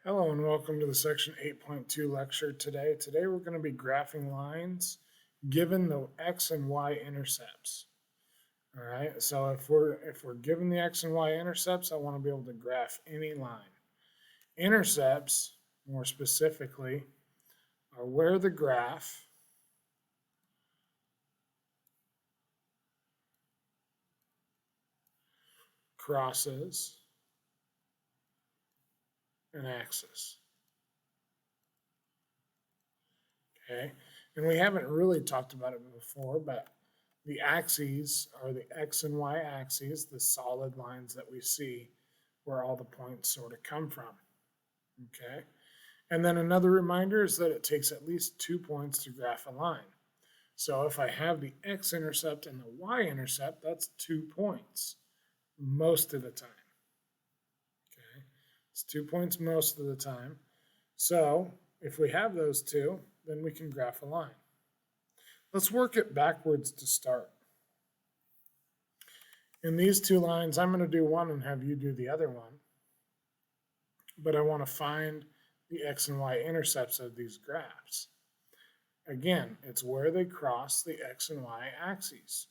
Hello and welcome to the section 8.2 lecture today. Today we're going to be graphing lines given the x and y intercepts. All right, so if we're given the x and y intercepts, I want to be able to graph any line. Intercepts, more specifically, are where the graph crosses an axis. Okay, and we haven't really talked about it before, but the axes are the x and y axes, the solid lines that we see where all the points sort of come from. Okay, and then another reminder is that it takes at least 2 points to graph a line. So if I have the x-intercept and the y-intercept, that's 2 points most of the time. Okay, it's 2 points most of the time. So if we have those two, then we can graph a line. Let's work it backwards to start. In these two lines, I'm going to do one and have you do the other one. But I want to find the x and y intercepts of these graphs. Again, it's where they cross the x and y axes.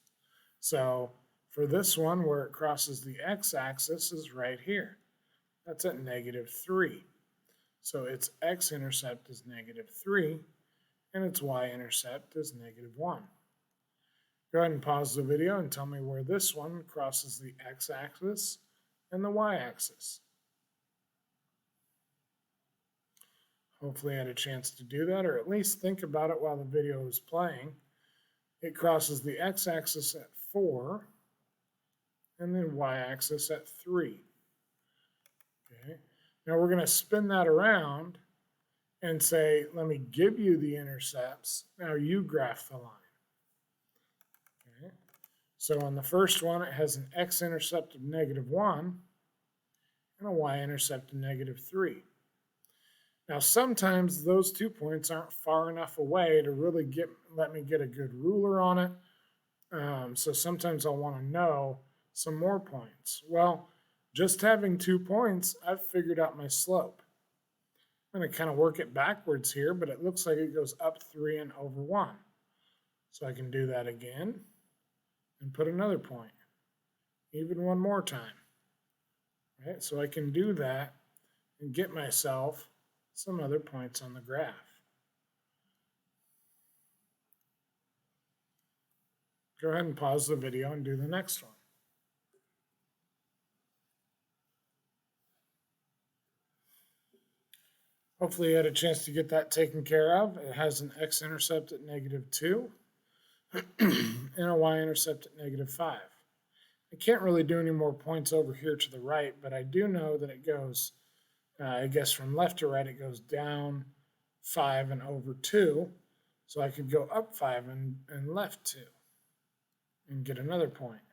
So for this one, where it crosses the x-axis is right here. That's at -3. So its x-intercept is -3, and its y-intercept is -1. Go ahead and pause the video and tell me where this one crosses the x-axis and the y-axis. Hopefully I had a chance to do that, or at least think about it while the video is playing. It crosses the x-axis at 4, and then y-axis at 3. Okay. Now we're going to spin that around and say, let me give you the intercepts. Now you graph the line. Okay. So on the first one, it has an x-intercept of -1 and a y-intercept of -3. Now sometimes those 2 points aren't far enough away to really let me get a good ruler on it. So sometimes I'll want to know some more points. Well, just having 2 points, I've figured out my slope. I'm going to kind of work it backwards here, but it looks like it goes up 3 and over 1. So I can do that again and put another point, even one more time. Right? So I can do that and get myself some other points on the graph. Go ahead and pause the video and do the next one. Hopefully you had a chance to get that taken care of. It has an x-intercept at -2 and a y-intercept at -5. I can't really do any more points over here to the right, but I do know that it goes, I guess from left to right, it goes down 5 and over 2. So I could go up 5 and left 2 and get another point.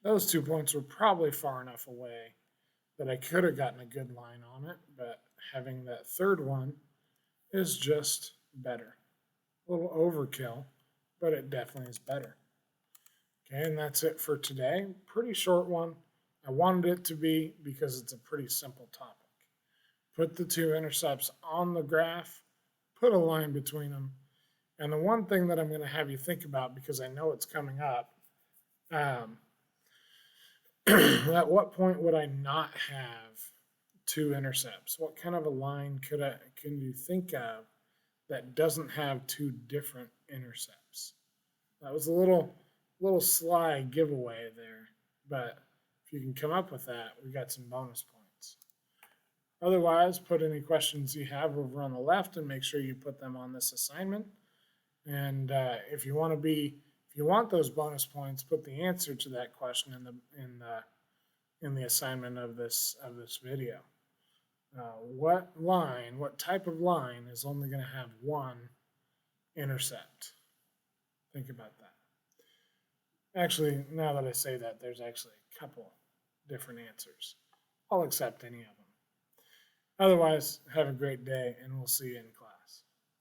Those 2 points were probably far enough away that I could have gotten a good line on it, but having that third one is just better. A little overkill, but it definitely is better. Okay, and that's it for today. Pretty short one. I wanted it to be because it's a pretty simple topic. Put the 2 intercepts on the graph, put a line between them, and the one thing that I'm going to have you think about, because I know it's coming up, at what point would I not have 2 intercepts? What kind of a line can you think of that doesn't have 2 different intercepts? That was a little sly giveaway there, but if you can come up with that, we got some bonus points. Otherwise, put any questions you have over on the left and make sure you put them on this assignment. And if you want those bonus points, put the answer to that question in the assignment of this video. What type of line is only going to have 1 intercept? Think about that. Actually, now that I say that, there's actually a couple different answers. I'll accept any of them. Otherwise, have a great day, and we'll see you in class.